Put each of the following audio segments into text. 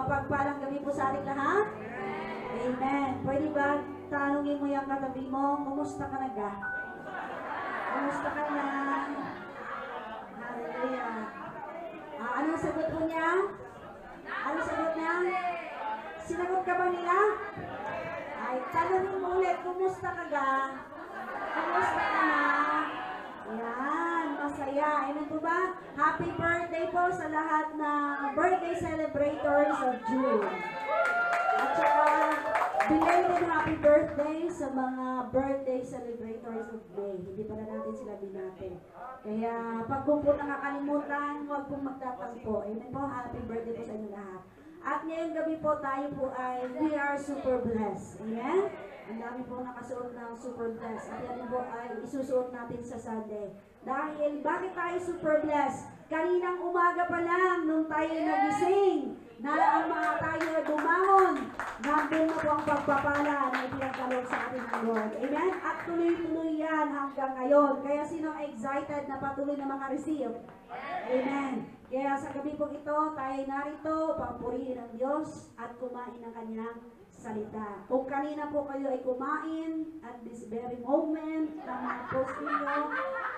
Mapagpalang gabi po sa ating lahat. Amen. Pwede ba tanungin mo yung katabi mo, kumusta ka na ga? Kumusta ka na? Hallelujah. Anong sagot mo niya? Anong sagot niya? Sinagot ka ba nila? Ay, tanungin mo ulit, kumusta ka ga? Kumusta ka na? Yan, masaya. Amen po ba? Happy birthday po sa lahat ng birthday celebrators of June. At saka, belated happy birthday sa mga birthday celebrators of May. Hindi pa na natin sila binati. Kaya, pag kung po nakakalimutan, huwag pong magtatampo. Amen po, happy birthday po sa inyo lahat. At ngayong gabi po, tayo po ay We Are Super Blessed. Amen? Ang dami po nakasuot ng super blessed. At yan po ay isusuot natin sa Sunday. Dahil, bakit tayo super blessed? Kaninang umaga pa lang, nung tayo nagising, na ang mga tayo bumangon, nandun na po ang pagpapala na ipinagkaloob sa atin ng Lord. Amen? At tuloy-tuloy yan hanggang ngayon. Kaya sinong excited na patuloy na makareceive? Amen. Kaya sa gabi po ito, tayo narito, papurihin ang Diyos at kumain ng kanyang salita. Kung kanina po kayo ay kumain at this very moment ng mga post ninyo,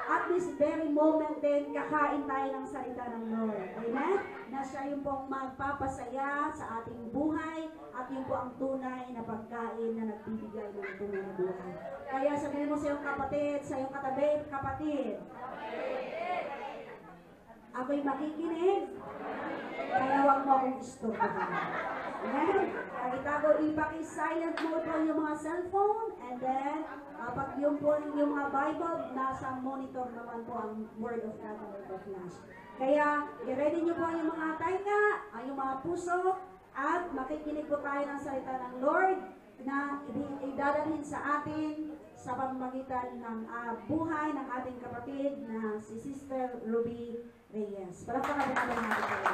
at this very moment din, kakain tayo ng salita ng Lord. Amen? Na siya yung pong magpapasaya sa ating buhay at yung po ang tunay na pagkain na nagbibigay ng tunay na buhay. Kaya sabihin mo sa iyong kapatid, sa iyong katabi, kapatid, ako'y makikinig, kaya huwag mo akong istorbohan. Amen? Itago, ipaki-silent mode po yung mga cellphone, and then, pag yung po yung mga Bible, nasa monitor naman po ang Word of God na ito-flash. Kaya, i-ready nyo po yung mga tainga, yung mga puso, at makikinig po tayo ng salita ng Lord na idadalhin sa atin sa pamamagitan ng buhay ng ating kapatid na si Sister Ruby Reyes. Palakpakan natin natin po.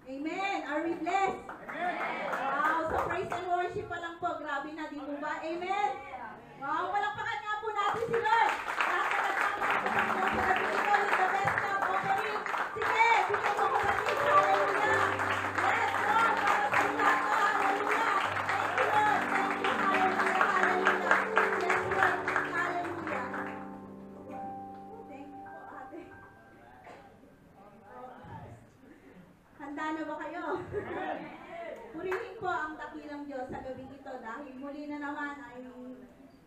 Amen. Are we blessed? Amen. Wow, so praise and worship pa lang po. Grabe na, di mo ba? Amen. Wow, palakpakan nga po natin si Lord. Handa na ba kayo? Purihin po ang dakilang Diyos sa gabing ito dahil muli na naman ay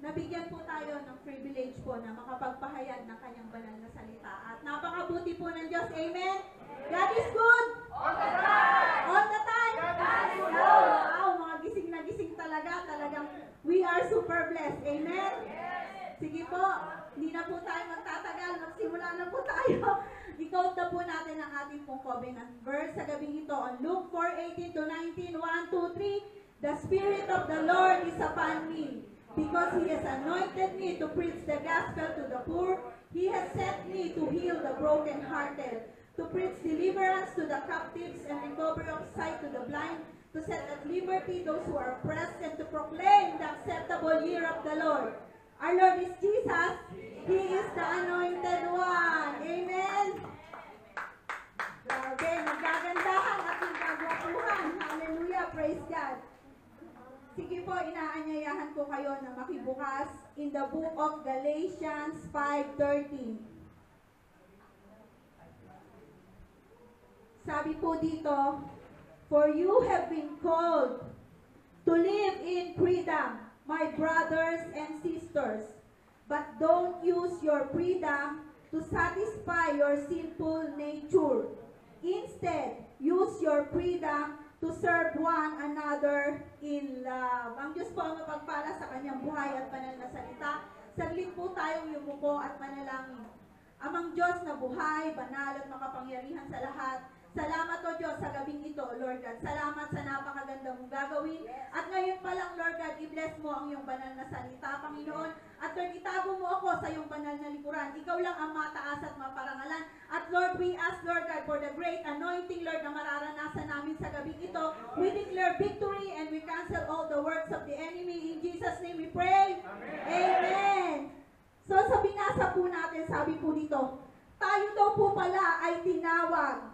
nabigyan po tayo ng privilege po na makapagpahayag ng kanyang banal na salita. At napakabuti po ng Diyos. Amen? God is good! All the time! All the time! God is good! Wow, mga gising na gising talaga. Talagang we are super blessed. Amen? Sige po, hindi na po tayo magtatagal. Magsimula na po tayo. I-quote na po natin ang ating pong covenant verse sa gabing ito on Luke 4:18-19, 1, 2, 3. The Spirit of the Lord is upon me, because He has anointed me to preach the gospel to the poor. He has sent me to heal the brokenhearted, to preach deliverance to the captives and recovery of sight to the blind, to set at liberty those who are oppressed, and to proclaim the acceptable year of the Lord. Our Lord is Jesus. He is the anointed one. Amen. Grabe, nagagandahan at nagagwapuhan. Hallelujah. Praise God. Sige po, inaanyayahan ko kayo na makibukas in the book of Galatians 5:13. Sabi po dito, for you have been called to live in freedom, my brothers and sisters, but don't use your freedom to satisfy your sinful nature. Instead, use your freedom to serve one another in love. Ang Diyos po ang mapagpala sa kanyang buhay at banal na salita. Saglit po tayong yumuko at manalangin. Amang Diyos na buhay, banal at makapangyarihan sa lahat, salamat o Diyos sa gabing ito, Lord God. Salamat sa napakaganda mong gagawin. At ngayon pa lang, Lord God, i-bless mo ang iyong banal na salita, Panginoon. At Lord, itago mo ako sa iyong banal na likuran. Ikaw lang ang mataas at maparangalan. At Lord, we ask, Lord God, for the great anointing, Lord, na mararanasan namin sa gabing ito. We declare victory and we cancel Jesus' name we pray. Amen. So sa binasa po natin, sabi po dito, tayo daw po pala ay tinawag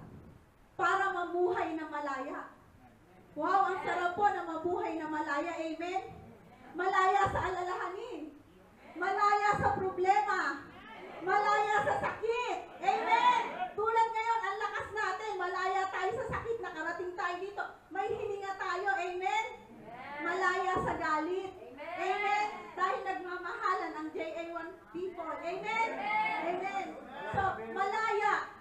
para mamuhay na malaya. Wow, ang sarap po na mabuhay na malaya. Amen? Malaya sa alalahanin. Malaya sa problema. Malaya sa sakit. Amen? Tulad ngayon, ang lakas natin. Malaya tayo sa sakit. Nakarating tayo dito. May hininga tayo. Amen? Malaya sa galit. Amen? Dahil nagmamahalan ang JA1 people. Amen? Amen? So, malaya.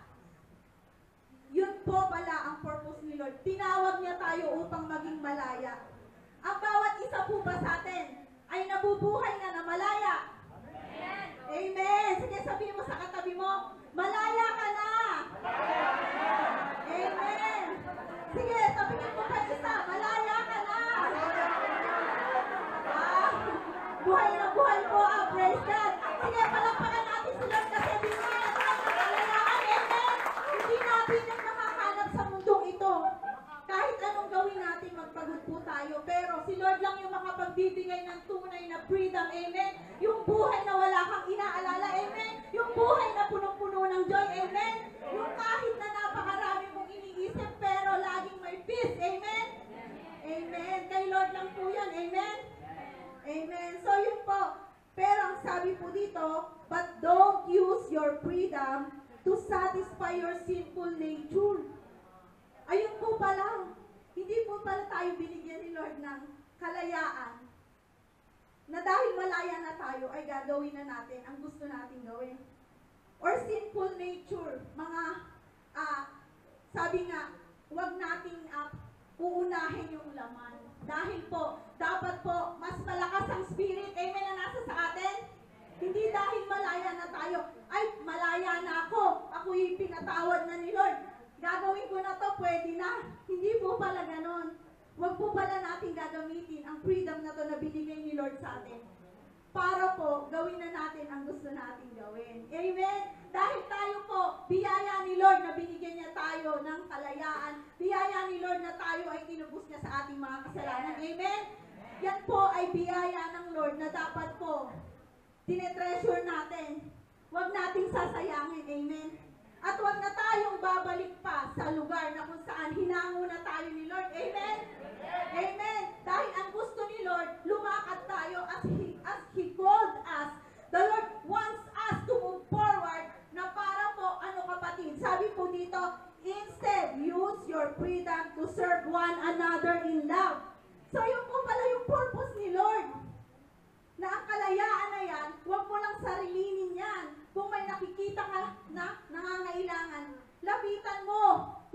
Yun po pala ang purpose ni Lord. Tinawag niya tayo upang maging malaya. Ang bawat isa po ba sa atin ay nabubuhay na malaya? Amen. Amen. Sige, sabihin mo sa katabi mo, malaya ka na. Amen. Sige, sabihin mo pa isa, malaya ka na. Buhay na buhay po. Praise God. Sige, palakpakan natin si Lord kasi binigyan natin ang kalayaan. Amen. Hindi natin ang makahanap sa mundong ito. Kahit anong gawin natin, magpagod po tayo. Pero si Lord lang yung makapagbibigay ng tunay na freedom. Amen. Yung buhay na wala kang inaalala. Amen. Yung buhay na punong-puno ng joy. Amen. Yung kahit na napakarami mong iniisip, pero laging may peace. Amen. Amen. Kay Lord lang po yan. Amen. Amen. So yun po. Pero ang sabi po dito, but don't use your freedom to satisfy your sinful nature. Ayun po pala. Hindi po pala tayo binigyan ni Lord ng kalayaan na dahil malaya na tayo ay gagawin na natin ang gusto nating gawin. Or sinful nature. Mga, sabi nga, huwag nating uunahin yung laman. Dahil po, dapat po, mas malakas ang spirit, amen, na nasa sa atin. Hindi dahil malaya na tayo, ay, malaya na ako, ako'y pinatawad na ni Lord. Gagawin ko na to, pwede na. Hindi po pala ganon. Huwag po pala natin gagamitin ang freedom na to na binigay ni Lord sa atin. Para po, gawin na natin ang gusto natin gawin. Amen? Dahil tayo po, biyaya ni Lord na binigyan niya tayo ng kalayaan. Biyaya ni Lord na tayo ay tinubos niya sa ating mga kasalanan. Amen? Yan po ay biyaya ng Lord na dapat po tinetreasure natin. Huwag nating sasayangin. Amen? At huwag na tayong babalik pa sa lugar na kung saan hinango na tayo ni Lord. Amen? Amen. Dahil ang gusto ni Lord, lumakad tayo as He called us. The Lord wants us to move forward na para po, kapatid, sabi po dito, instead, use your freedom to serve one another in love. So yun po pala yung purpose ni Lord. Na ang kalayaan na yan, huwag mo lang sarilinin yan. Kung may nakikita ka na nangangailangan, lapitan mo.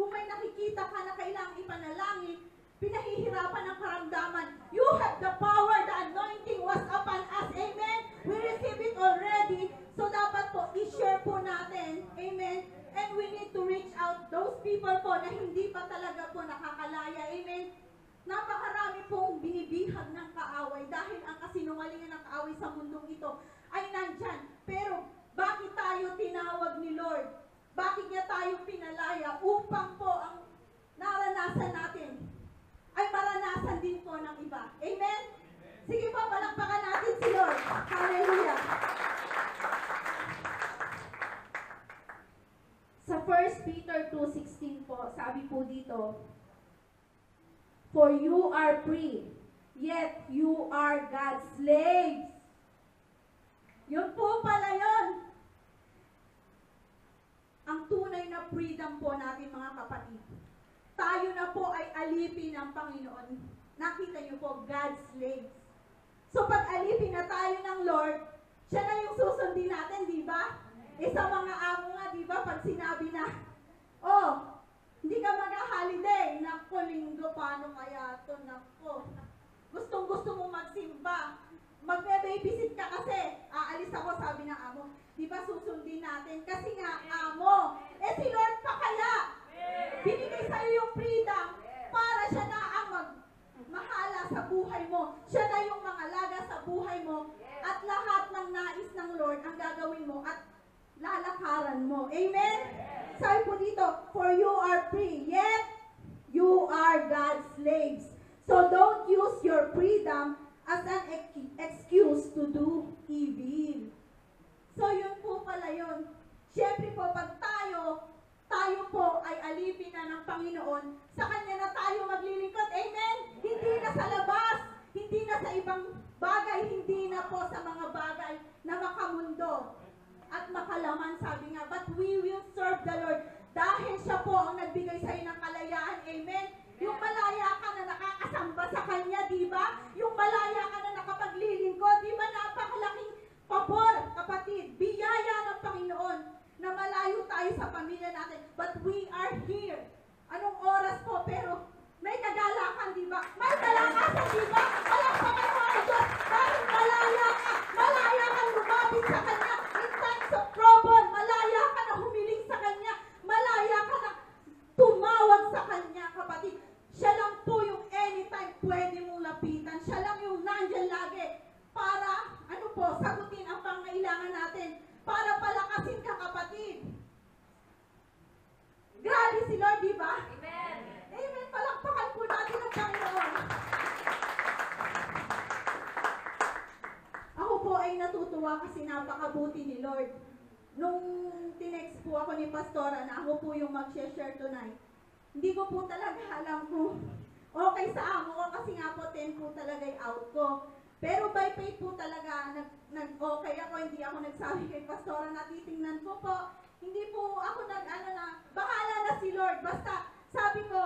Kung may nakikita ka na kailangang ipanalangin, pinahihirapan ang karamdaman, you have the power, the anointing was upon us. Amen? We receive it already. So dapat po, i-share po natin. Amen? And we need to reach out those people po na hindi pa talaga po nakakalaya. Amen? Napakarami pong binibihag ng kaaway dahil ang kasinungalingan ng kaaway sa mundong ito ay nandyan. Pero bakit tayo tinawag ni Lord? Bakit niya tayo pinalaya? Upang po ang naranasan natin ay maranasan din po ng iba. Amen? Sige po, palakpakan natin si Lord. Hallelujah. Sa 1 Peter 2:16 po, sabi po dito, for you are free, yet you are God's slaves. Yun po pala yun. Ang tunay na freedom po natin, mga kapatid. Tayo na po ay alipin ng Panginoon. Nakita niyo po, God's slaves. So pag alipin na tayo ng Lord, siya na yung susundin natin, di ba? Sa mga amo nga, di ba, pag sinabi na, oh, hindi ka mag-holiday. Nako, linggo, paano kaya ito? Nako, gustong-gusto mo magsimba. Magbe-babysit ka kasi. Aalis ako, sabi ng amo. Di ba susundin natin? Kasi nga, amo. Si Lord pa kaya. Binigay sa'yo yung freedom para siya na ang magmahala sa buhay mo. Siya na yung mangalaga sa buhay mo. At lahat ng nais ng Lord ang gagawin mo at lalakaran mo. Amen? Sabi po dito, for you are free, yet you are God's slaves. So don't use your freedom as an excuse to do evil. So yun po pala yun. Siyempre po, pag tayo po ay alipin na ng Panginoon, sa Kanya na tayo maglilingkod. Amen? Hindi na sa labas, hindi na sa ibang bagay, hindi na po sa mga bagay na makamundo at makalaman, sabi nga. But we will serve the Lord dahil siya po ang nagbigay sa iyo ng kalayaan. Amen? Yung malaya ka na nakakasamba sa Kanya, di ba? Yung malaya ka na nakapaglilingkod, di ba? Napakalaking pabor, kapatid, biyaya ng Panginoon na malayo tayo sa pamilya natin. But we are here. Anong oras po? Pero may kagalakan, di ba? May kalakasan, di ba? Palakpakan mo ang Diyos dahil malaya ka. Malaya ka lumapit sa Kanya in times of trouble. Malaya ka na humiling sa Kanya. Malaya ka na tumawag sa Kanya, kapatid. Siya lang po yung anytime pwede mong lapitan. Siya lang yung nandyan lagi para, sagutin ang pangailangan natin. Para palakasin ka, kapatid. Grabe si Lord, di ba? Amen. Amen. Palakpakan po natin ang Panginoon. Ako po ay natutuwa kasi napakabuti ni Lord. Nung tinext po ako ni Pastora na ako po yung mag-share tonight, hindi ko po talaga alam kung okay sa amo ko kasi nga po 10 po talaga yung out ko. Pero by faith po talaga, nag-okay ako, hindi ako nagsabi kay Pastora na titingnan ko po. Hindi po ako bahala na si Lord. Basta sabi ko,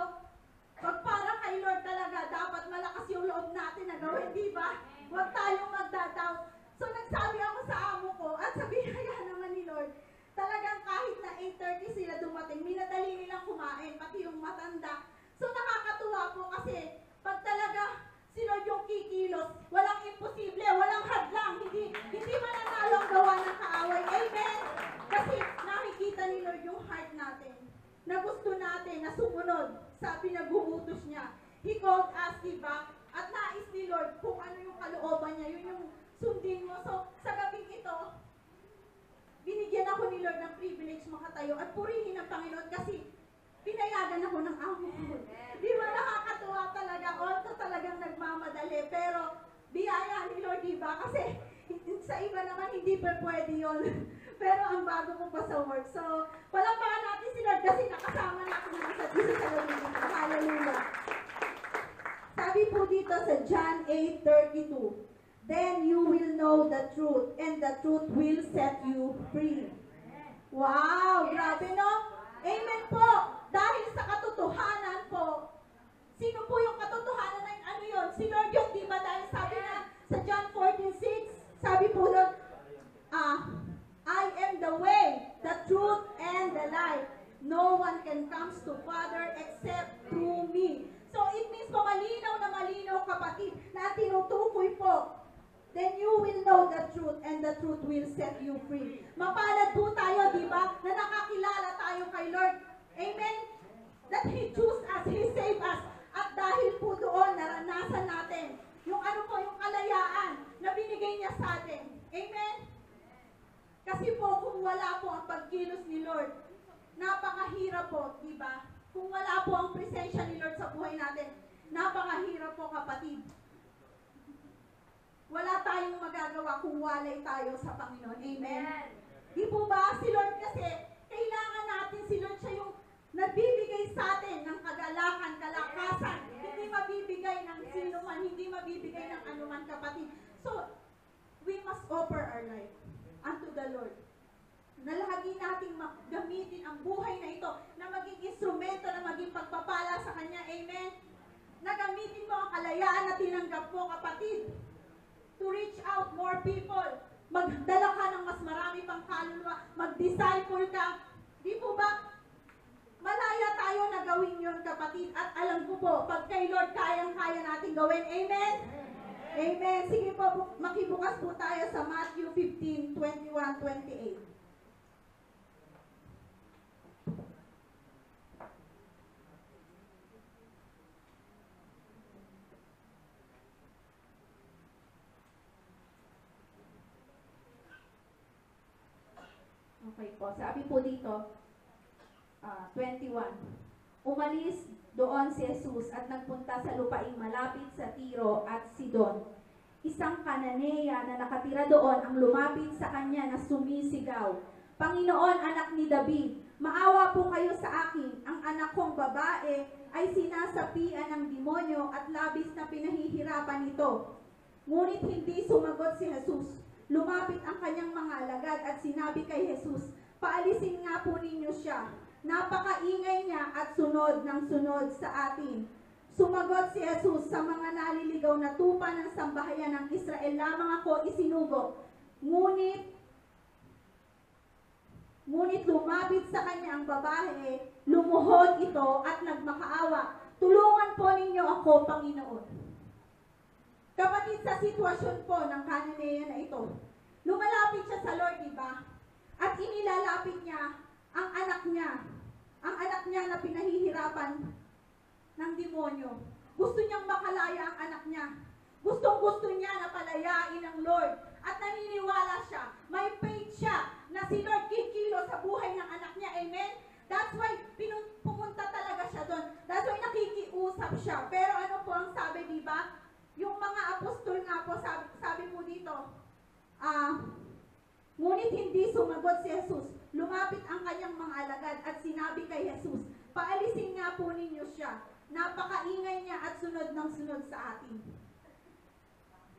pag para kay Lord talaga, dapat malakas yung loob natin na gawin, di ba? Huwag tayong magdadoubt. So nagsabi ako sa amo ko, at sabi kaya naman ni Lord, talagang kahit na 8:30 sila dumating, minadali nilang kumain, pati yung matanda. So nakakatuwa po kasi, pag talaga si Lord yung kikilos, walang imposible, walang hadlang, hindi mananalo ang gawa ng kaaway. Amen? Kasi nakikita ni Lord yung heart natin, na gusto natin, na sumunod sa pinag-uutos niya. He called us, diba? At nais ni Lord kung ano yung kalooban niya, yun yung sundin mo. So, sa gabing ito, binigyan ako ni Lord ng privilege makatayo at purihin ang Panginoon kasi pinayagan ako ng amo ko. Di ba nakakatuwa talaga? Although talagang nagmamadali, pero biyaya ni Lord, di ba? Kasi sa iba naman hindi pa pwede yun. Pero ang bago ko pa sa work. So, palampakan natin si Lord kasi nakasama natin ng isa't isa sa loob. Hallelujah. Sabi po dito sa John 8:32, then you will know the truth, and the truth will set you free. Wow! Grabe, no? Amen po! Dahil sa katotohanan po, sino po yung katotohanan na ano yun? Si Lord yun, di ba? Dahil sabi na sa John 14:6, sabi po doon, I am the way, the truth, and the life. No one can come to Father except through me. So it means po malinaw, kapatid, na tinutukoy po. Then you will know the truth, and the truth will set you free. Mapalad po tayo, di ba? Na nakakilala tayo kay Lord. Amen? That He chose us, He saved us. At dahil po doon, naranasan natin yung yung kalayaan na binigay niya sa atin. Amen? Kasi po, kung wala po ang pagkilos ni Lord, napakahirap po, di ba? Kung wala po ang presensya ni Lord sa buhay natin, napakahirap po, kapatid. Wala tayong magagawa kung walay tayo sa Panginoon. Amen? Di po ba? Si Lord kasi, kailangan natin si Lord, siya yung nagbibigay sa atin ng kagalakan, kalakasan. Hindi mabibigay ng sino man, hindi mabibigay ng anuman, kapatid. So, we must offer our life unto the Lord. Na lagi nating gamitin ang buhay na ito, na maging instrumento, na maging pagpapala sa Kanya. Amen? Na gamitin mo ang kalayaan na tinanggap mo, kapatid, to reach out more people. Magdala ka ng mas marami pang kaluluwa. Mag-disciple ka. Di po ba? Malaya tayo na gawin yun, kapatid. At alam ko po, pag kay Lord, kayang-kaya natin gawin. Amen? Amen. Sige po, makibukas po tayo sa Matthew 15:21-28. Okay po, sabi po dito, 21. Umalis doon si Jesus at nagpunta sa lupaing malapit sa Tiro at Sidon. isang Kananeya na nakatira doon ang lumapit sa kanya na sumisigaw, Panginoon, anak ni David, maawa po kayo sa akin. Ang anak kong babae ay sinasapian ng demonyo at labis na pinahihirapan ito. Ngunit hindi sumagot si Jesus. Lumapit ang kanyang mga alagad at sinabi kay Jesus, paalisin nga po ninyo siya. Napakaingay niya at sunod ng sunod sa atin. Sumagot si Jesus, sa mga naliligaw na tupa ng sambahayan ng Israel lamang ako isinugo. Ngunit lumapit sa kanya ang babae, lumuhod ito at nagmakaawa. Tulungan po ninyo ako, Panginoon. Kapatid, sa sitwasyon po ng Kananeya na ito, lumalapit siya sa Lord, diba? At inilalapit niya ang anak niya na pinahihirapan ng demonyo. Gusto niyang makalaya ang anak niya. Gustong-gusto niya na palayain ng Lord. At naniniwala siya, may faith siya na si Lord kikilo sa buhay ng anak niya. Amen? That's why pumunta talaga siya doon. That's why nakikiusap siya. Pero ano po ang sabi, diba? Yung mga apostol nga po, sabi po dito, ngunit hindi sumagot si Jesus. Lumapit ang kanyang mga alagad at sinabi kay Jesus, paalisin nga po ninyo siya. Napakaingay niya at sunod ng sunod sa atin.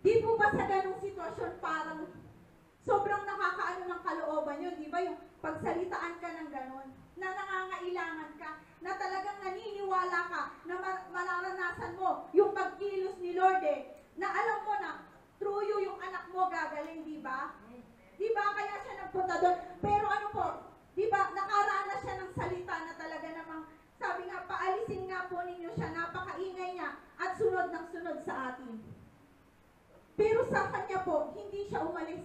Di po ba sa ganong sitwasyon parang sobrang nakakaano ng kalooban nyo, di ba? Yung pagsalitaan ka ng ganon, na nangangailangan ka, na talagang naniniwala ka, na mararanasan mo yung pagkilos ni Lord na alam mo na, through you yung anak mo gagaling, di ba? Di ba? Kaya siya nagpunta doon. Pero ano po, di ba, nakaranas siya ng salita na talaga namang, sabi nga, paalisin nga po ninyo siya, napakaingay niya, at sunod ng sunod sa atin. Pero sa kanya po, hindi siya umalis.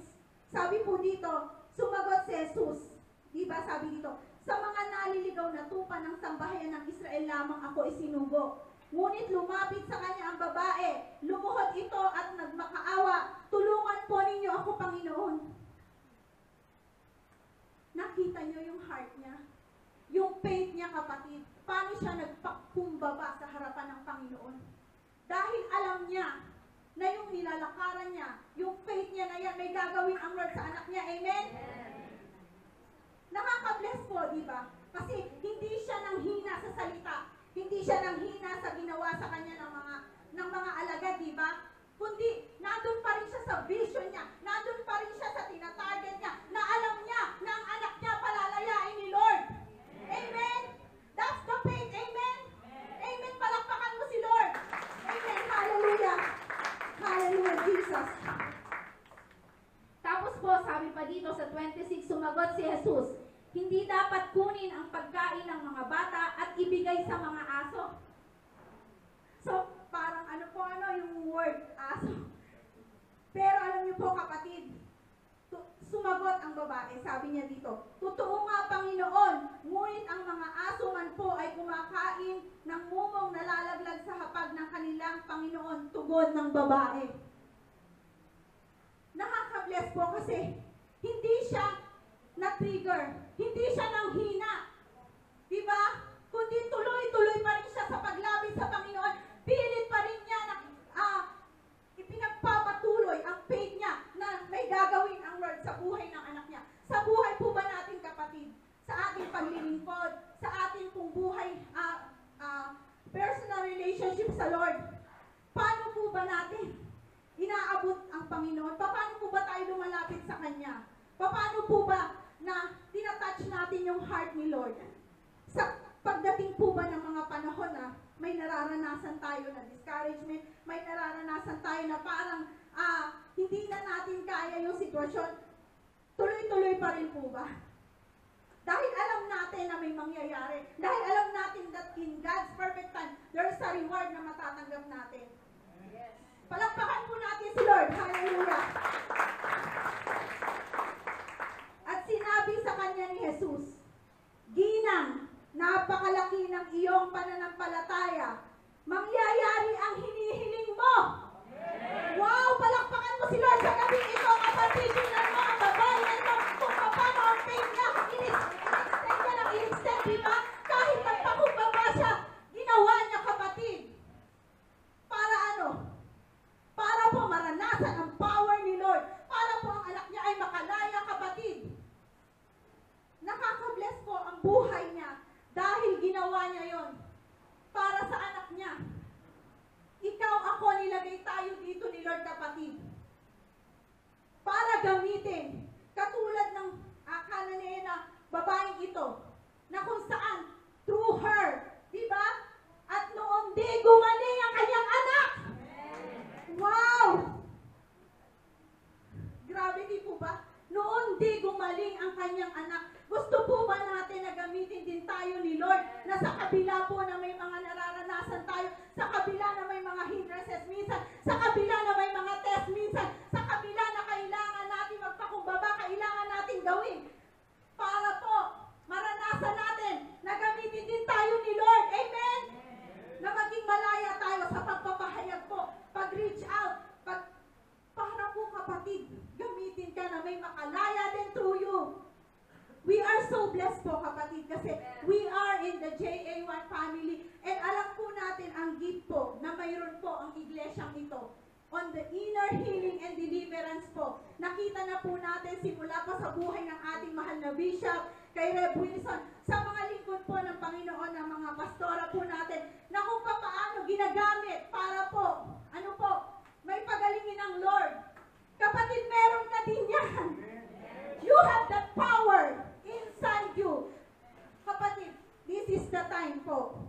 Sabi po dito, sumagot si Jesus. Di ba sabi dito, sa mga naliligaw na tupa ng sambahayan ng Israel lamang ako isinugo. Ngunit lumapit sa kanya ang babae, lumuhod ito at nagmakaawa. Tulungan po ninyo ako, Panginoon. Nakita niyo yung heart niya? Yung faith niya, kapatid. Paano siya nagpakumbaba sa harapan ng Panginoon? Dahil alam niya na yung nilalakaran niya, yung faith niya na yan, may gagawin ang Lord sa anak niya. Amen? Nakaka-bless po, di ba? Kasi hindi siya nanghina sa salita. Hindi siya nanghina sa ginawa sa kanya ng mga alagad, di ba? Kundi, nandun pa rin siya sa vision niya. Nandun pa rin siya sa tinatarget niya. Na alam niya na ang anak niya palalayain ni Lord. Amen? That's the faith. Amen? Amen. Palakpakan mo si Lord. Amen. Hallelujah. Hallelujah, Jesus. Tapos po, sabi pa dito sa 26, sumagot si Jesus, hindi dapat kunin ang pagkain ng mga bata at ibigay sa mga aso. So, parang yung word aso. Pero alam niyo po, kapatid, sumagot ang babae, sabi niya dito, totoo nga, Panginoon, ngunit ang mga aso man po ay kumakain ng mumong nalalaglag sa hapag ng kanilang Panginoon, tugon ng babae. Nakaka-bless po kasi hindi siya na-trigger, hindi siya nanghina. Diba? Kundi tuloy-tuloy pa rin siya sa paglapit sa Panginoon. Pilit pa rin niya na ipinagpapatuloy ang faith niya na may gagawin ang Lord sa buhay ng anak niya. Sa buhay po ba natin, kapatid? Sa ating paglilingkod, sa ating pong buhay, personal relationship sa Lord, paano po ba natin inaabot ang Panginoon? Paano po ba tayo lumalapit sa Kanya? Paano po ba na tinatouch natin yung heart ni Lord? Sa pagdating po ba ng mga panahon na may nararanasan tayo na discouragement, may nararanasan tayo na parang hindi na natin kaya yung sitwasyon, tuloy-tuloy pa rin po ba? Dahil alam natin na may mangyayari. Dahil alam natin that in God's perfect time, there's a reward na matatanggap natin. Yes. Palakpakan po natin si Lord. Hallelujah. At sinabi sa kanya ni Jesus, Ginang, napakalaki ng iyong pananampalataya. Mangyayari ang hinihiling mo. Wow! Palakpakan mo si Lord sa gabi ito, kapatid. Tingnan mo ang babae ito kung paano ang faith niya. In-extend niya ng in-extend, diba? Kahit nagpakumbaba siya, ginawa niya, kapatid. Para gagamitin. Katulad ng akala niya na babaeng ito, na kung saan, through her, di ba? At noon di gumaling ang kanyang anak. Wow! Grabe di po ba? Noon di gumaling ang kanyang anak. Gusto po ba natin na gamitin din tayo ni Lord na sa kabila po na may mga nararanasan tayo, sa kabila na may mga hindrances minsan, sa kabila na may mga test minsan, sa kabila na kailangan natin magpakumbaba, kailangan natin gawin para po maranasan natin na gamitin din tayo ni Lord. Amen? Na maging malaya tayo sa pagpapahayag po, pag-reach out, para po kapatid, gamitin ka na may makalaya din through you. We are so blessed po kapatid kasi we are in the JA1 family and alam po natin ang gift po na mayroon po ang iglesyang ito. On the inner healing and deliverance po. Nakita na po natin simula pa sa buhay ng ating mahal na Bishop, kay Rev Wilson, sa mga lingkod po ng Panginoon, ng mga pastora po natin, na kung paano ginagamit para po, ano po, may pagalingin ng Lord. Kapatid, meron ka din yan. You have that power inside you. Kapatid, this is the time po.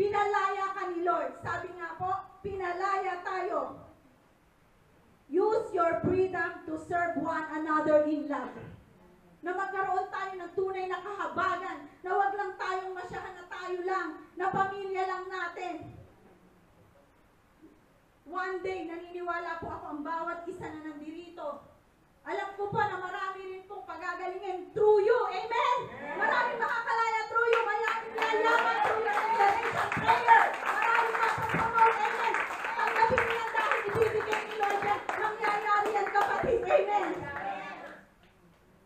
Pinalaya ka ni Lord. Sabi nga po, pinalaya tayo. Use your freedom to serve one another in love. Na magkaroon tayo ng tunay na kahabagan, na wag lang tayong masyahan na tayo lang, na pamilya lang natin. One day, naniniwala po ako ang bawat isa na nandirito. Alam ko po na marami rin pong pagagalingin through you. Amen? Maraming makakalaya through you. Maraming lalaman through your declaration prayer. Maraming mapapromote. Amen? Tanggapin niyan dahil ibibigay ni Lord yan. Mangyayari yan kapatid. Amen?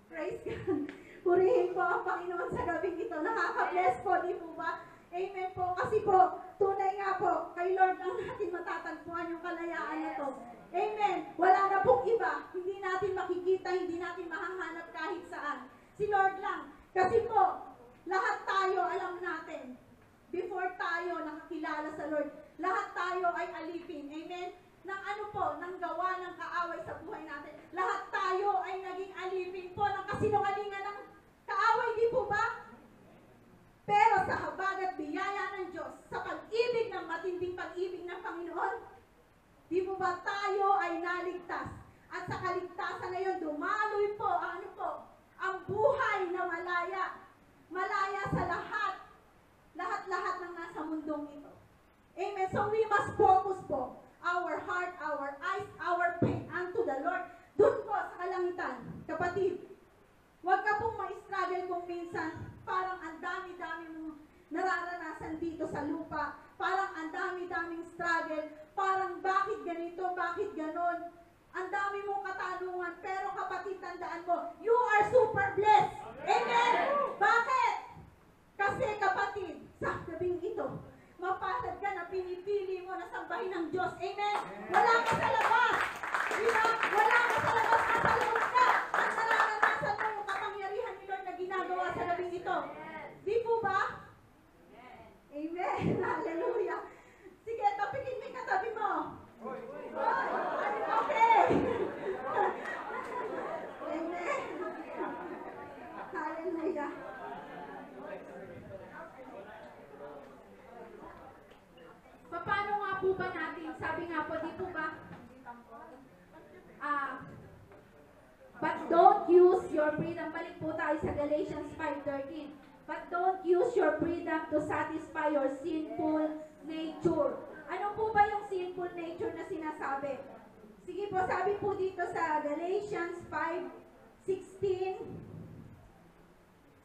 Praise God. Purihin po ang Panginoon sa gabing ito. Nakaka-bless po, di po ba? Amen po. Kasi po, tunay nga po, kay Lord lang natin matatagpuan yung kalayaan na to. Amen. Wala na pong iba. Hindi natin makikita, hindi natin mahahanap kahit saan. Si Lord lang. Kasi po, lahat tayo alam natin, before tayo nakakilala sa Lord, lahat tayo ay alipin. Amen? Ng ano po, ng gawa ng kaaway sa buhay natin. Lahat tayo ay naging alipin po ng kasinungalingan ng kaaway, di po ba? Pero sa habag at biyaya ng Diyos, sa pag-ibig ng matinding pag-ibig ng Panginoon, di po ba tayo ay naligtas? At sa kaligtasan na yun, dumaloy po, ano po, ang buhay na malaya. Malaya sa lahat. Lahat-lahat ng nasa mundong ito. Amen. So we must focus po our heart, our eyes, our faith unto the Lord. Doon po sa kalangitan. Kapatid, huwag ka pong ma-struggle kung minsan parang ang dami-dami mong nararanasan dito sa lupa. Parang ang dami-daming struggle. Parang bakit ganito, bakit ganon. Ang dami mong katanungan. Pero kapatid, tandaan mo, you are super blessed. Amen? Bakit? Kasi kapatid, sa gabing ito, mapalad ka na pinipili mo na sambahin ng Diyos. Amen? Wala ka sa labas. Diba? Wala ka sa labas at sa loob ka. At nararanasan mo yung kapangyarihan ni Lord na ginagawa sa gabing ito. Di po ba? Amen. Hallelujah. Sige, tapikin mo yung katabi mo. Okay. Amen. Hallelujah. Paano nga po ba natin, sabi nga po, di po ba, but don't use your freedom, balik po tayo sa Galatians 5:13, but don't use your freedom to satisfy your sinful nature. Ano po ba yung sinful nature na sinasabi? Sige po, sabi po dito sa Galatians 5:16,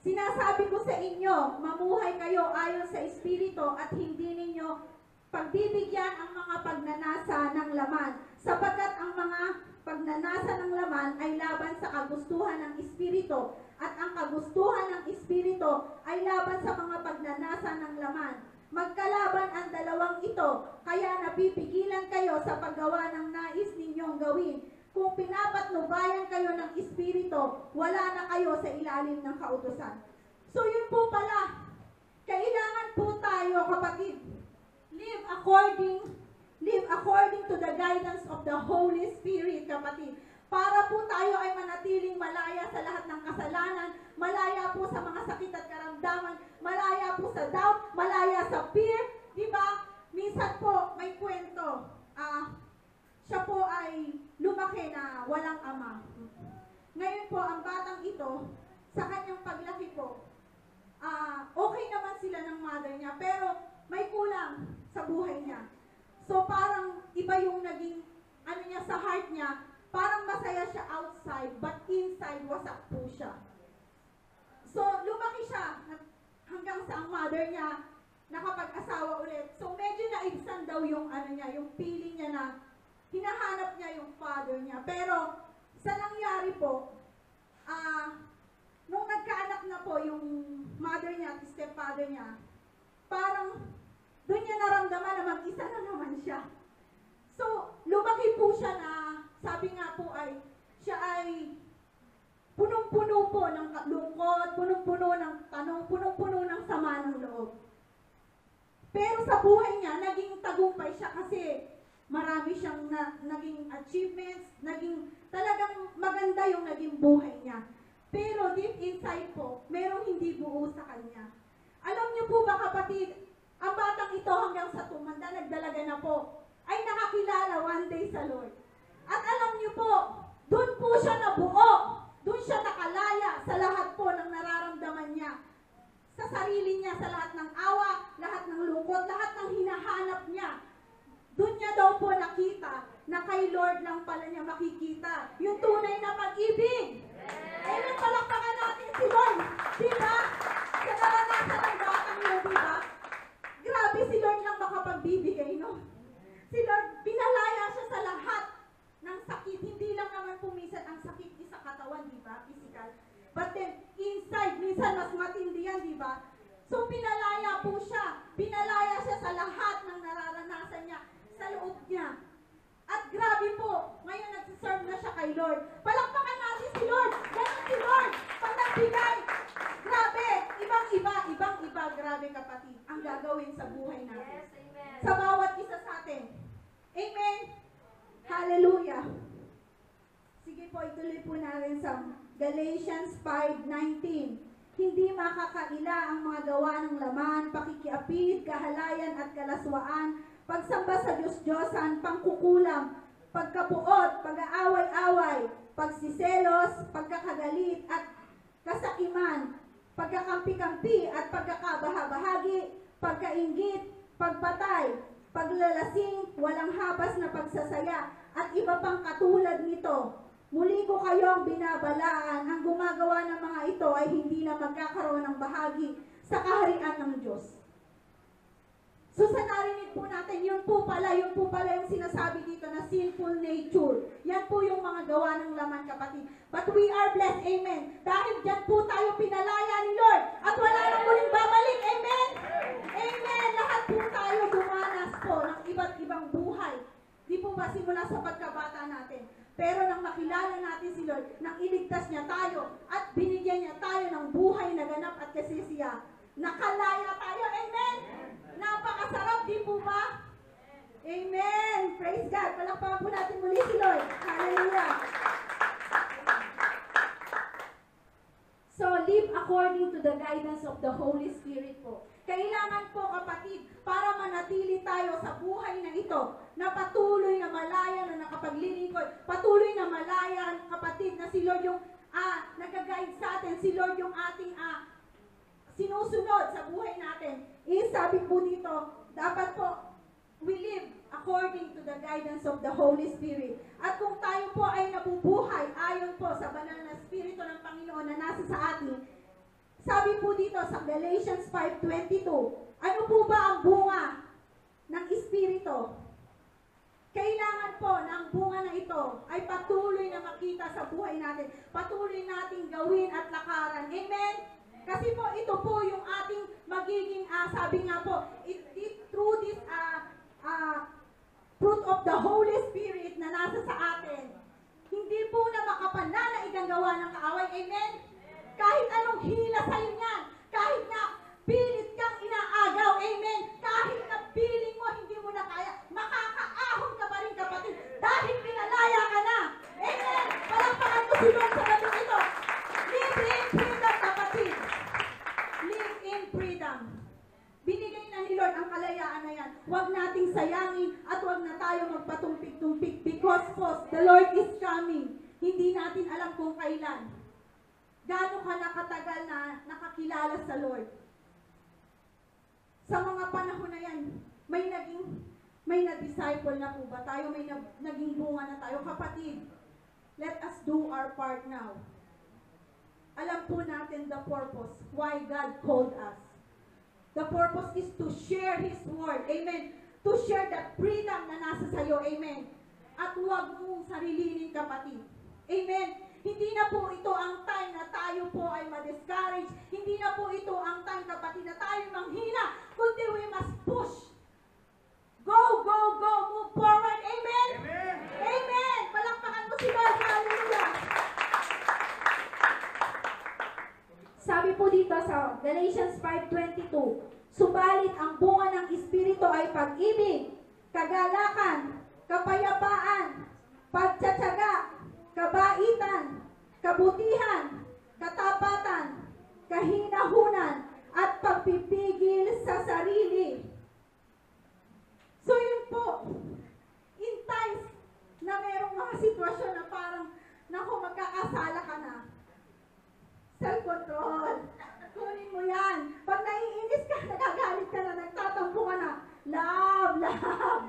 sinasabi ko sa inyo, mamuhay kayo ayon sa Espiritu at hindi ninyo pagbibigyan ang mga pagnanasa ng laman, sapagkat ang mga pagnanasa ng laman ay laban sa kagustuhan ng Espiritu, at ang kagustuhan ng Espiritu ay laban sa mga pagnanasa ng laman. Magkalaban ang dalawang ito, kaya napipigilan kayo sa paggawa ng nais ninyong gawin. Kung pinapatnubayan kayo ng Espiritu, wala na kayo sa ilalim ng kautusan. So yun po pala, kailangan po tayo, kapatid, live according to the guidance of the Holy Spirit, kapatid. para po tayo ay manatiling malaya sa lahat ng kasalanan, malaya po sa mga sakit at karamdaman, malaya po sa doubt, malaya sa fear, di ba? Minsan po, may kwento, siya po ay lumaki na walang ama. Ngayon po, ang batang ito, sa kanyang paglaki po, okay naman sila ng mother niya, pero may kulang sa buhay niya. So parang iba yung naging, niya sa heart niya, parang masaya siya outside, but inside wasak po siya. So lumaki siya, hanggang sa ang mother niya, nakapag-asawa ulit. So medyo naibsan daw yung niya, yung feeling niya na hinahanap niya yung father niya. Pero sa nangyari po, nung nagkaanak na po yung mother niya at stepfather niya, parang doon niya naramdaman na mag-isa na naman siya. So, lumaki po siya na, sabi nga po ay, siya ay punong-puno po ng lungkot, punong-puno ng tanong, punong-puno ng sama ng loob. Pero sa buhay niya, naging tagumpay siya kasi marami siyang naging achievements, talagang maganda yung naging buhay niya. Pero deep inside po, merong hindi buo sa kanya. Alam niyo po ba kapatid, ang batang ito hanggang sa tumanda, nagdalaga na po, ay nakakilala one day sa Lord. At alam niyo po, doon po siya nabuo, doon siya nakalaya sa lahat po ng nararamdaman niya. Sa sarili niya, sa lahat ng awa, lahat ng lungkot, lahat ng hinahanap niya. Doon niya daw po nakita na kay Lord lang pala niya makikita yung tunay na pag-ibig. Amen, palakpakan natin si Lord. Diba? Sa naranasan ng batang yun, diba? Grabe, si Lord lang makapagbibigay, no? Si Lord, pinalaya siya sa lahat ng sakit. Hindi lang naman pumisan ang sakit sa katawan, diba? Physical. But then, inside, minsan mas matindi yan, diba? So, pinalaya po siya. Pinalaya siya sa lahat ng nararanasan niya sa loob niya. At grabe po, ngayon nagsiserve na siya kay Lord. Palakpakan natin si Lord. Ganun si Lord. Pag nagbigay, grabe, ibang-iba, grabe kapatid, ang gagawin sa buhay natin. Yes, amen. Sa bawat isa sa atin. Amen. Hallelujah. Sige po, ituloy po natin sa Galatians 5:19. Hindi makakaila ang mga gawa ng laman, pakikiapid, kahalayan at kalaswaan, pagsamba sa Diyos-Diyosan, pangkukulam, pagkapuot, pag-aaway-away, pagsiselos, pagkakagalit at kasakiman, pagkakampi-kampi at pagkakabahabahagi, pagkainggit, pagpatay, paglalasing, walang habas na pagsasaya, at iba pang katulad nito. Muli ko kayong binabalaan, ang gumagawa ng mga ito ay hindi na magkakaroon ng bahagi sa kaharian ng Diyos. So sa narinig po natin, yun po pala yung sinasabi dito na sinful nature. Yan po yung mga gawa ng laman, kapatid. But we are blessed, amen. Dahil dyan po tayo pinalaya ni Lord at wala nang muling babalik, amen. Amen. Lahat po tayo dumanas po ng iba't ibang buhay. Di po ba simula sa pagkabata natin? Pero nang makilala natin si Lord, nang iligtas niya tayo at binigyan niya tayo ng buhay na ganap at kasisiya, nakalaya tayo, amen. Napakasarap, di po ba? Amen! Praise God! Palakpakan po natin muli si Lord. Hallelujah! So, live according to the guidance of the Holy Spirit po. Kailangan po, kapatid, para manatili tayo sa buhay na ito, na patuloy na malaya na nakapaglilingkod, patuloy na malaya, kapatid, na si Lord yung nag-guide sa atin, si Lord yung ating sinusunod sa buhay natin. Sabi po dito, dapat po, we live according to the guidance of the Holy Spirit. At kung tayo po ay nabubuhay ayon po sa banal na Espiritu ng Panginoon na nasa sa atin, sabi po dito sa Galatians 5:22, ano po ba ang bunga ng Espiritu? Kailangan po na ang bunga na ito ay patuloy na makita sa buhay natin, patuloy nating gawin at lakaran. Amen? Kasi po, ito po yung ating magiging, sabi nga po, through this fruit of the Holy Spirit na nasa sa atin, hindi po na makapananaig ang gawa ng kaaway. Amen? Kahit anong hila sa'yo niyan, kahit na pilit kang inaagaw, amen? Kahit na feeling mo, hindi mo na kaya, makakaahon ka pa rin, kapatid, dahil pinalaya ka na. Amen? si Lord sa gabi ito. Live in freedom, kapatid. Live in freedom. Binigay na ni Lord ang kalayaan na yan. Huwag nating sayangin at huwag na tayo magpatumpik-tumpik because the Lord is coming. Hindi natin alam kung kailan. Gaano ka nakatagal na nakakilala sa Lord? Sa mga panahon na yan, may na-disciple na po ba tayo? May naging bunga na tayo? Kapatid, let us do our part now. Alam po natin the purpose, why God called us. The purpose is to share His word. Amen. To share that freedom na nasa sayo. Amen. At huwag mong sarilinin, kapatid. Amen. Hindi na po ito ang time na tayo po ay ma-discourage. Hindi na po ito ang time, kapatid, na tayo manghina. Kundi we must push. Go, go, go. Move forward. Amen. Amen. Amen. Palakpakan mo si Lord. Hallelujah. Sabi po dito sa Galatians 5:22, subalit ang bunga ng Espiritu ay pag-ibig, kagalakan, kapayapaan, pagtsatsaga, kabaitan, kabutihan, katapatan, kahinahunan, at pagpipigil sa sarili. So yun po, in times na merong mga sitwasyon na parang, naku, magkakasala ka na, self-control. Kunin mo yan. Pag naiinis ka, nagagalit ka na, nagtatampo ka na, love, love.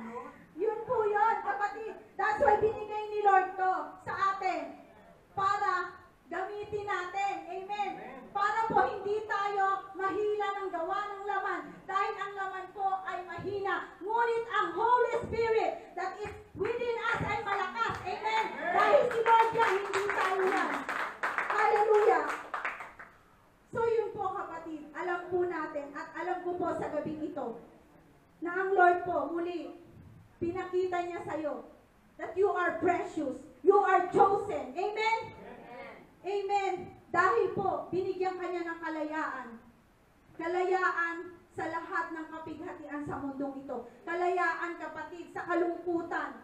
Yun po yun, kapatid. That's why binigay ni Lord to sa atin. Para gamitin natin. Amen. Para po hindi tayo mahina ng gawa ng laman. Dahil ang laman po ay mahina. Ngunit ang Holy Spirit that is within us ay malakas. Amen. Dahil si Lord yan, hindi tayo yan. Hallelujah. So yun po, kapatid. Alam po natin at alam ko po sa gabing ito na ang Lord po muli pinakita niya sa'yo that you are precious. You are chosen. Amen? Amen. Amen. Dahil po, binigyan ka niya ng kalayaan. Kalayaan sa lahat ng kapighatian sa mundong ito. Kalayaan, kapatid, sa kalungkutan.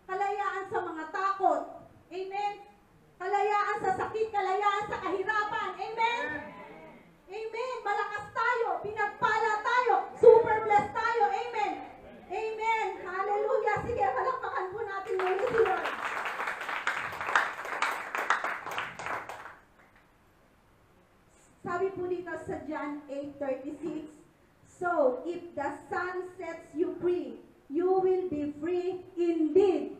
Kalayaan sa mga takot. Amen? Kalayaan sa sakit. Kalayaan sa kahirapan. Amen? Amen. Malakas tayo. Pinagpala tayo. Super blessed tayo. Amen. Amen. Hallelujah. Sige, palakpakan po natin muli si Lord. Sabi po dito sa John 8:36, so, if the Son sets you free, you will be free indeed.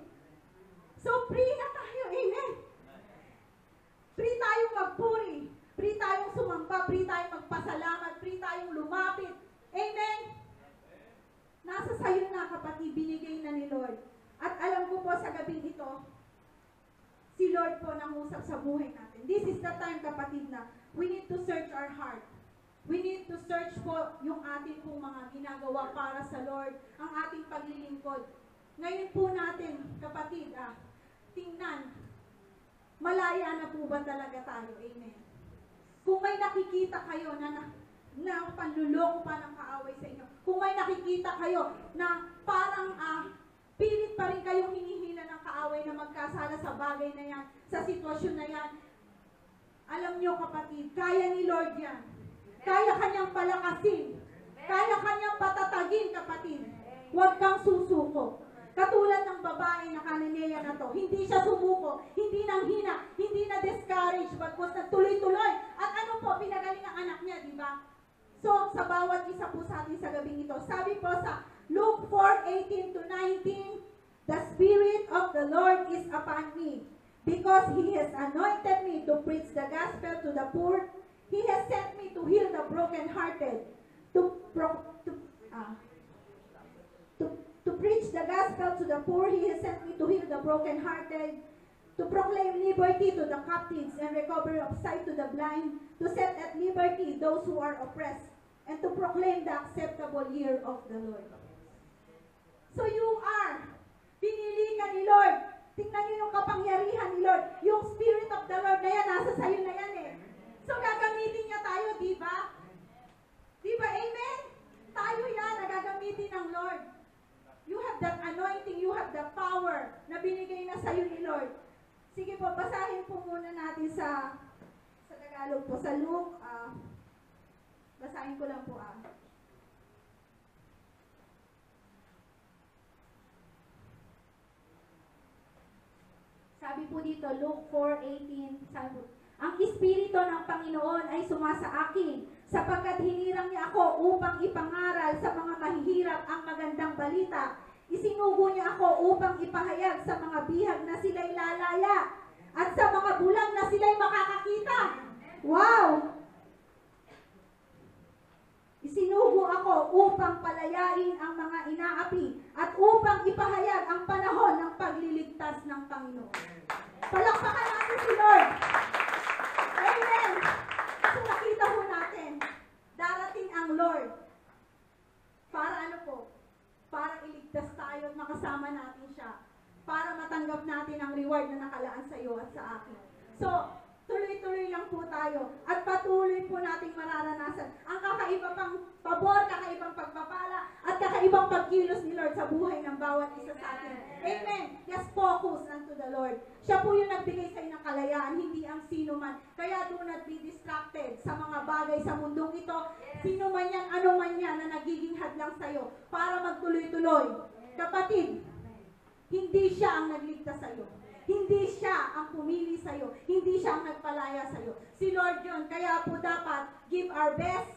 So, free na tayo. Amen. Free tayong magpuri. Free tayong sumamba. Free tayong magpasalamat. Free tayong lumapit. Amen. Nasa sayo na, kapatid, binigay na ni Lord. At alam ko po sa gabing ito, si Lord po nangusap sa buhay natin. This is the time, kapatid, na we need to search our heart. We need to search po yung ating pong mga ginagawa para sa Lord, ang ating paglilingkod. Ngayon po natin, kapatid, tingnan, malaya na po ba talaga tayo? Amen. Kung may nakikita kayo na panluloko pa ng kaaway sa inyo, kung may nakikita kayo na parang pilit pa rin kayong hinihila ng kaaway na magkasala sa bagay na yan, sa sitwasyon na yan, alam nyo, kapatid, kaya ni Lord yan. Kaya kanyang palakasin. Kaya kanyang patatagin, kapatid. Huwag kang susuko. Katulad ng babae na Canaanea na to, hindi siya sumuko, hindi nanghina, hindi na discourage, bagkus nagtuloy-tuloy. At ano po, pinagaling ang anak niya, di ba? So, sa bawat isa po sa atin sa gabing ito, sabi po sa Luke 4:18-19, the Spirit of the Lord is upon me, because He has anointed me to preach the gospel to the poor. He has sent me to heal the brokenhearted, to preach the gospel to the poor. He has sent me to heal the brokenhearted, to proclaim liberty to the captives and recovery of sight to the blind, to set at liberty those who are oppressed, and to proclaim the acceptable year of the Lord. So you are, pinili ka ni Lord. Tingnan niyo yung kapangyarihan ni Lord. Yung Spirit of the Lord na yan, nasa sayo na yan eh. So gagamitin niya tayo, di ba? Di ba? Amen? Tayo yan, nagagamitin ng Lord. You have that anointing, you have the power na binigay na sa'yo ni Lord. Sige po, basahin po muna natin sa Tagalog po. Sa Luke, basahin ko lang po Sabi po dito, Luke 4:18, sabi po, ang Espiritu ng Panginoon ay sumasa akin, sapagkat hinirang niya ako upang ipangaral sa mga mahihirap ang magandang balita. Isinugo niya ako upang ipahayag sa mga bihag na sila'y lalaya, at sa mga bulag na sila'y makakakita. Wow! Isinugo ako upang palayain ang mga inaapi at upang ipahayag ang panahon ng pagliligtas ng Panginoon. Palakpakan natin si Lord. Amen. So nakita po natin, darating ang Lord. Para ano po? Para iligtas tayo at makasama natin siya. Para matanggap natin ang reward na nakalaan sa iyo at sa akin. So, tuloy-tuloy lang po tayo at patuloy po nating mararanasan ang kakaiba pang pabor, kakaibang pagpapala at kakaibang pagkilos ni Lord sa buhay ng bawat isa sa atin. Amen. Just focus unto the Lord. Siya po yung nagbigay sa inyo ng kalayaan, hindi ang sino man. Kaya do not be distracted sa mga bagay sa mundong ito. Sino man yan, ano man yan na nagiging hadlang sa iyo para magtuloy-tuloy. Kapatid, hindi siya ang nagligtas sa iyo. Hindi siya ang pumili sa iyo. Hindi siya ang nagpalaya sa iyo. Si Lord yun. Kaya po dapat give our best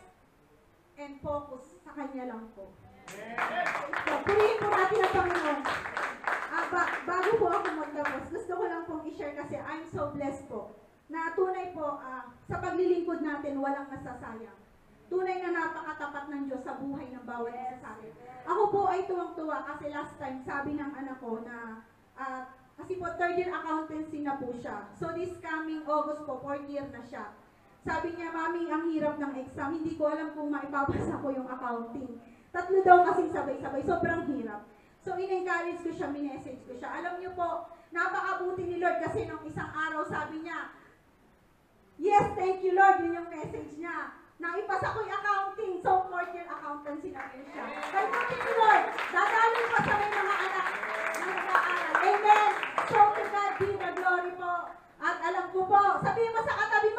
and focus sa Kanya lang po. So, purihin po natin ang Panginoon. Bago po ako magtapos, gusto ko lang pong i-share kasi I'm so blessed po. Na tunay po, sa paglilingkod natin, walang nasasayang. Tunay na napakatapat ng Diyos sa buhay ng bawat isa sa atin. Ako po ay tuwang-tuwa kasi last time, sabi ng anak ko na kasi po, third year accountancy na po siya. So, this coming August po, 4th year na siya. Sabi niya, Mami, ang hirap ng exam. Hindi ko alam kung maipapasa ko yung accounting. 3 daw kasing sabay-sabay. Sobrang hirap. So, in-encourage ko siya, minessage ko siya. Alam niyo po, napakabuti ni Lord kasi nung isang araw sabi niya, yes, thank you Lord, yun yung message niya. Naipasa ko yung accounting. So, 4th year accountancy na rin siya. Kaya buti ni Lord, dadalhin pa sa may mga anak na nag-aaral. Amen. So, to God be the glory po. At alam ko po, sabihin mo sa katabi